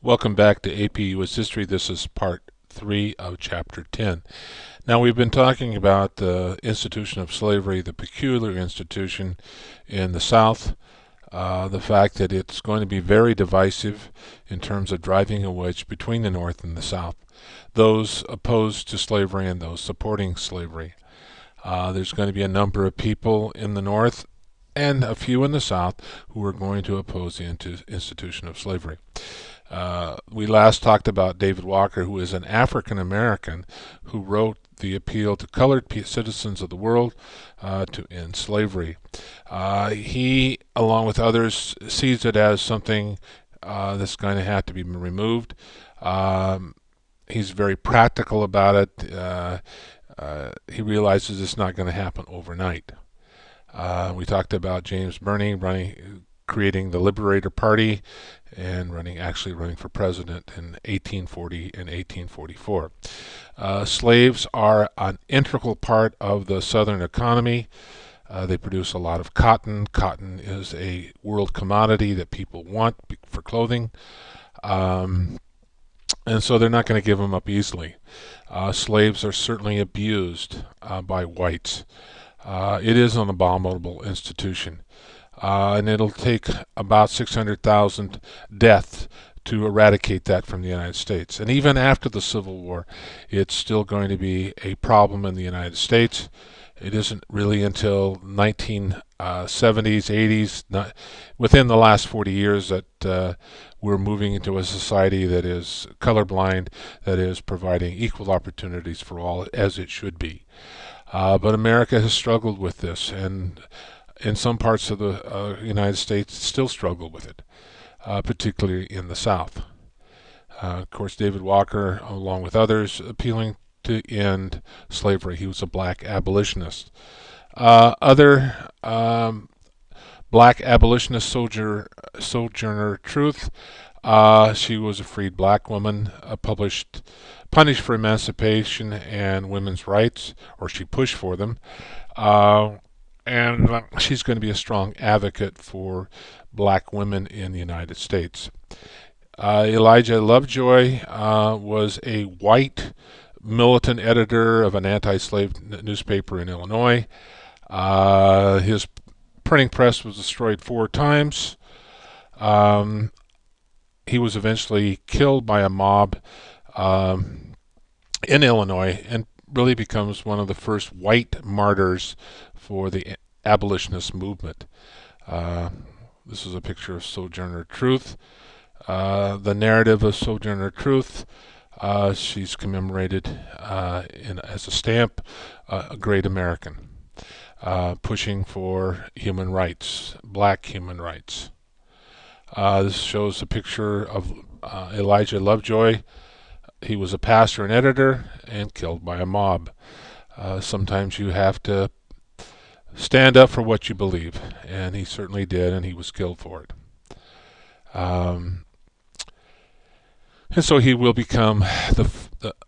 Welcome back to AP US History. This is part 3 of Chapter 10. Now, we've been talking about the institution of slavery, the peculiar institution in the South, the fact that it's going to be very divisive in terms of driving a wedge between the North and the South, those opposed to slavery and those supporting slavery. There's going to be a number of people in the North and a few in the South who are going to oppose the institution of slavery. We last talked about David Walker, who is an African American who wrote the appeal to colored citizens of the world to end slavery. He, along with others, sees it as something that's going to have to be removed. He's very practical about it. He realizes it's not going to happen overnight. We talked about James Birney creating the Liberator Party and actually running for president in 1840 and 1844. Slaves are an integral part of the Southern economy. They produce a lot of cotton. Cotton is a world commodity that people want for clothing. And so they're not going to give them up easily. Slaves are certainly abused by whites. It is an abominable institution. And it'll take about 600,000 deaths to eradicate that from the United States. And even after the Civil War, it's still going to be a problem in the United States. It isn't really until 1970s, 80s, within the last 40 years that we're moving into a society that is colorblind, that is providing equal opportunities for all, as it should be. But America has struggled with this, and in some parts of the United States still struggle with it, particularly in the South. Of course, David Walker, along with others, appealing to end slavery. He was a black abolitionist. Other black abolitionist Sojourner Truth. She was a freed black woman, punished for emancipation and women's rights, or she pushed for them. And she's going to be a strong advocate for black women in the United States. Elijah Lovejoy was a white militant editor of an anti-slave newspaper in Illinois. His printing press was destroyed 4 times. He was eventually killed by a mob in Illinois and really becomes one of the first white martyrs for the abolitionist movement. This is a picture of Sojourner Truth. The narrative of Sojourner Truth, she's commemorated as a stamp, a great American, pushing for human rights, black human rights. This shows a picture of Elijah Lovejoy. He was a pastor and editor and killed by a mob. Sometimes you have to stand up for what you believe, and he certainly did, and he was killed for it. And so he will become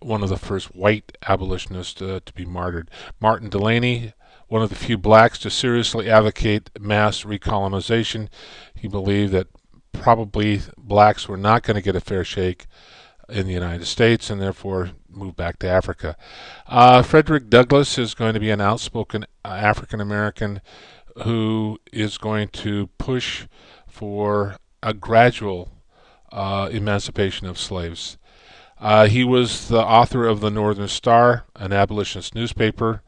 one of the first white abolitionists to be martyred. Martin Delany, one of the few blacks to seriously advocate mass recolonization. He believed that probably blacks were not going to get a fair shake in the United States and therefore move back to Africa. Frederick Douglass is going to be an outspoken African American who is going to push for a gradual emancipation of slaves. He was the author of the Northern Star, an abolitionist newspaper.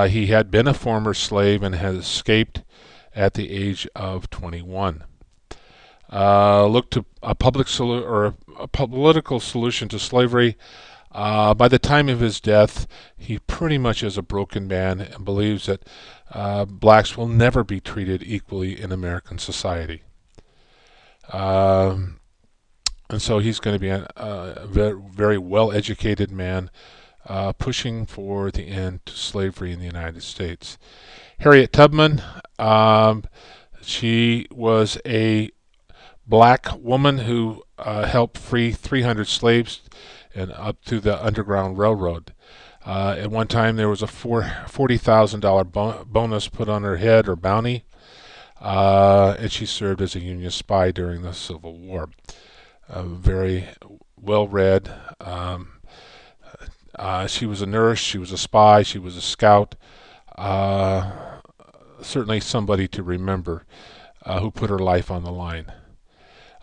He had been a former slave and had escaped at the age of 21. Looked to a political solution to slavery. By the time of his death, he pretty much is a broken man and believes that blacks will never be treated equally in American society. And so he's going to be a very, very well-educated man pushing for the end to slavery in the United States. Harriet Tubman, she was a black woman who helped free 300 slaves and up to the Underground Railroad. At one time, there was a $40,000 bonus put on her head, or bounty, and she served as a Union spy during the Civil War. very well read. She was a nurse, she was a spy, she was a scout. Uh, Certainly somebody to remember, who put her life on the line.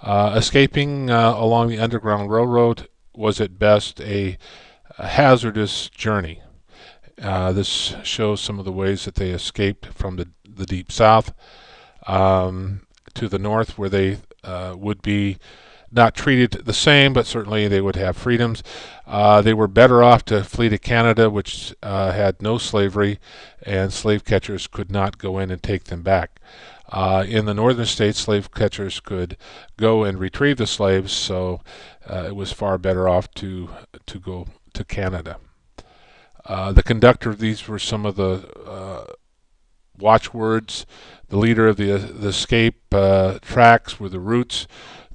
Escaping along the Underground Railroad was at best a hazardous journey. This shows some of the ways that they escaped from the Deep South, to the North, where they would be not treated the same, but certainly they would have freedoms. They were better off to flee to Canada, which had no slavery, and slave catchers could not go in and take them back. In the northern states, slave catchers could go and retrieve the slaves, so it was far better off to go to Canada. The conductor of these were some of the watchwords. The leader of the escape tracks were the routes.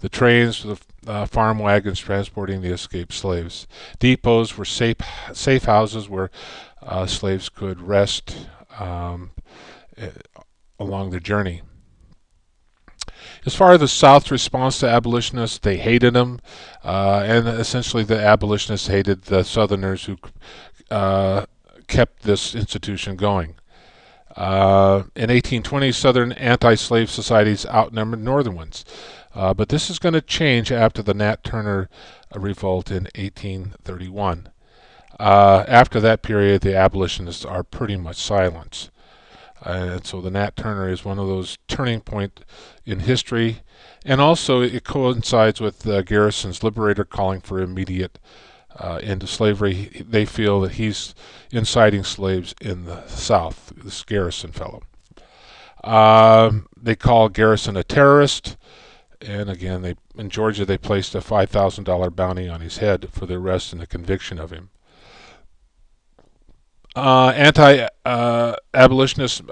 The trains were the farm wagons transporting the escaped slaves. Depots were safe houses where slaves could rest along their journey. As far as the South's response to abolitionists, they hated them, and essentially the abolitionists hated the Southerners who kept this institution going. In 1820, Southern anti-slave societies outnumbered Northern ones. But this is going to change after the Nat Turner revolt in 1831. After that period, the abolitionists are pretty much silenced. And so the Nat Turner is one of those turning points in history. And also it coincides with Garrison's Liberator calling for immediate end to slavery. They feel that he's inciting slaves in the South, this Garrison fellow. They call Garrison a terrorist. And again, in Georgia, they placed a $5,000 bounty on his head for the arrest and the conviction of him. Anti-abolitionist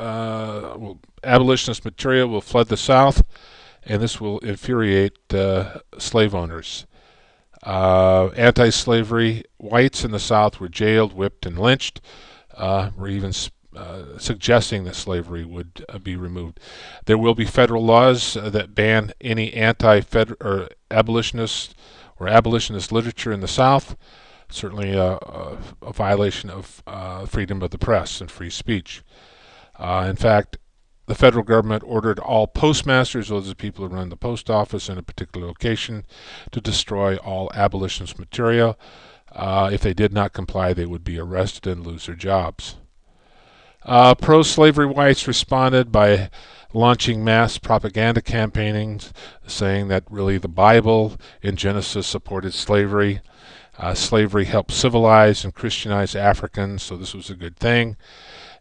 abolitionist material will flood the South, and this will infuriate slave owners. Anti-slavery whites in the South were jailed, whipped, and lynched, were even suggesting that slavery would be removed. There will be federal laws that ban any abolitionist literature in the South. Certainly a violation of freedom of the press and free speech. In fact, the federal government ordered all postmasters, those are the people who run the post office in a particular location, to destroy all abolitionist material. If they did not comply, they would be arrested and lose their jobs. Pro-slavery whites responded by launching mass propaganda campaigns, saying that really the Bible in Genesis supported slavery. Slavery helped civilize and Christianize Africans, so this was a good thing.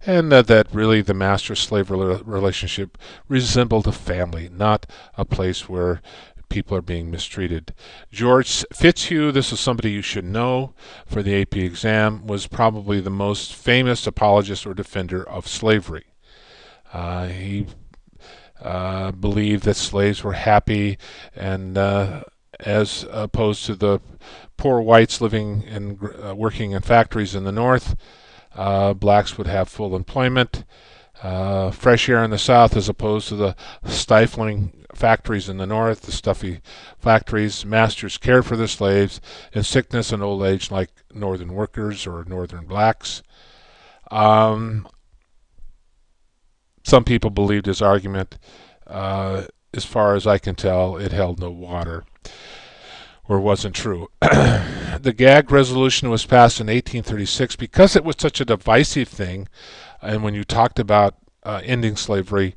And that really the master-slave relationship resembled a family, not a place where people are being mistreated. George Fitzhugh, this is somebody you should know for the AP exam, was probably the most famous apologist or defender of slavery. He believed that slaves were happy, and as opposed to the poor whites living and working in factories in the North, blacks would have full employment, fresh air in the South as opposed to the stifling factories in the North, the stuffy factories. Masters cared for their slaves in sickness and old age like Northern workers or Northern blacks. Some people believed his argument. As far as I can tell, it held no water, or wasn't true. The gag resolution was passed in 1836 because it was such a divisive thing, and when you talked about ending slavery,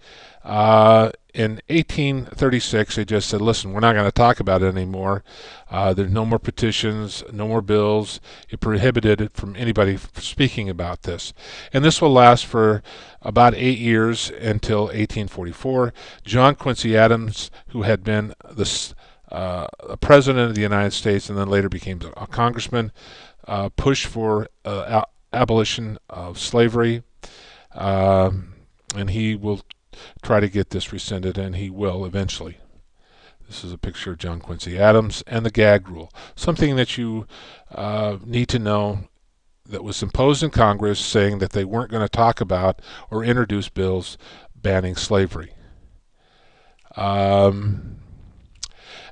in 1836 they just said, listen, we're not going to talk about it anymore. There's no more petitions, no more bills. It prohibited it from anybody speaking about this. And this will last for about 8 years until 1844. John Quincy Adams, who had been the president of the United States and then later became a congressman, pushed for abolition of slavery, and he will try to get this rescinded, and he will eventually. This is a picture of John Quincy Adams and the gag rule, something that you need to know, that was imposed in Congress, saying that they weren't going to talk about or introduce bills banning slavery.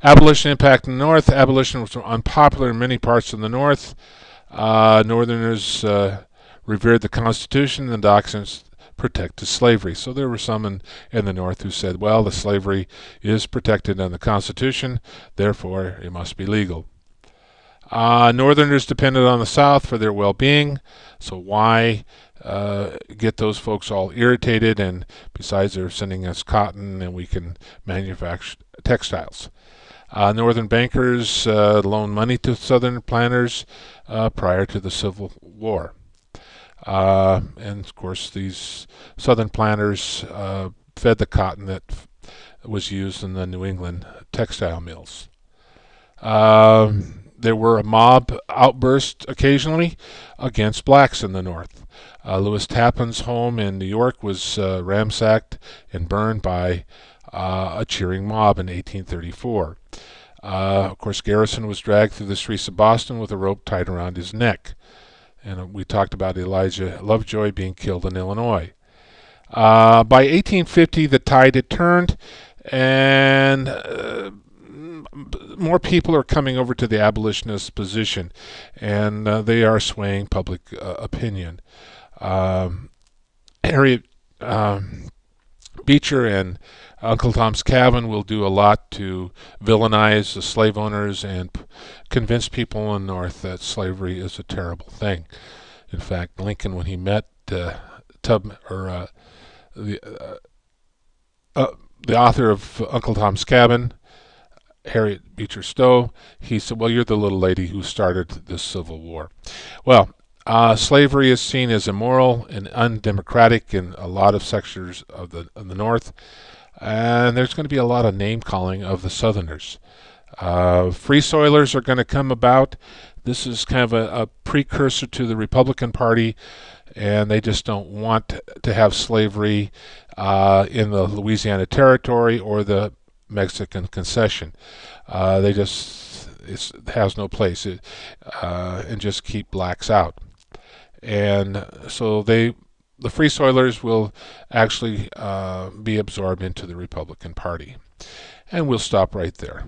Abolition impact in the North. Abolition was unpopular in many parts of the North. Northerners revered the Constitution and doctrines protected slavery. So there were some in the North who said, well, the slavery is protected in the Constitution, therefore it must be legal. Northerners depended on the South for their well-being, so why get those folks all irritated? And besides, they're sending us cotton and we can manufacture textiles. Northern bankers loaned money to Southern planters prior to the Civil War. And of course, these Southern planters fed the cotton that was used in the New England textile mills. There were a mob outbursts occasionally against blacks in the North. Lewis Tappan's home in New York was ransacked and burned by a cheering mob in 1834. Of course, Garrison was dragged through the streets of Boston with a rope tied around his neck. And we talked about Elijah Lovejoy being killed in Illinois. By 1850, the tide had turned, and more people are coming over to the abolitionist position, and they are swaying public opinion. Harriet Beecher and Uncle Tom's Cabin will do a lot to villainize the slave owners and convince people in the North that slavery is a terrible thing. In fact, Lincoln, when he met the author of Uncle Tom's Cabin, Harriet Beecher Stowe, he said, well, you're the little lady who started this Civil War. Well, slavery is seen as immoral and undemocratic in a lot of sectors of the North, and there's going to be a lot of name-calling of the Southerners. Free Soilers are going to come about. This is kind of a precursor to the Republican Party, and they just don't want to have slavery in the Louisiana Territory or the Mexican concession. It has no place, and just keep blacks out. And so the Free Soilers will actually be absorbed into the Republican Party. And we'll stop right there.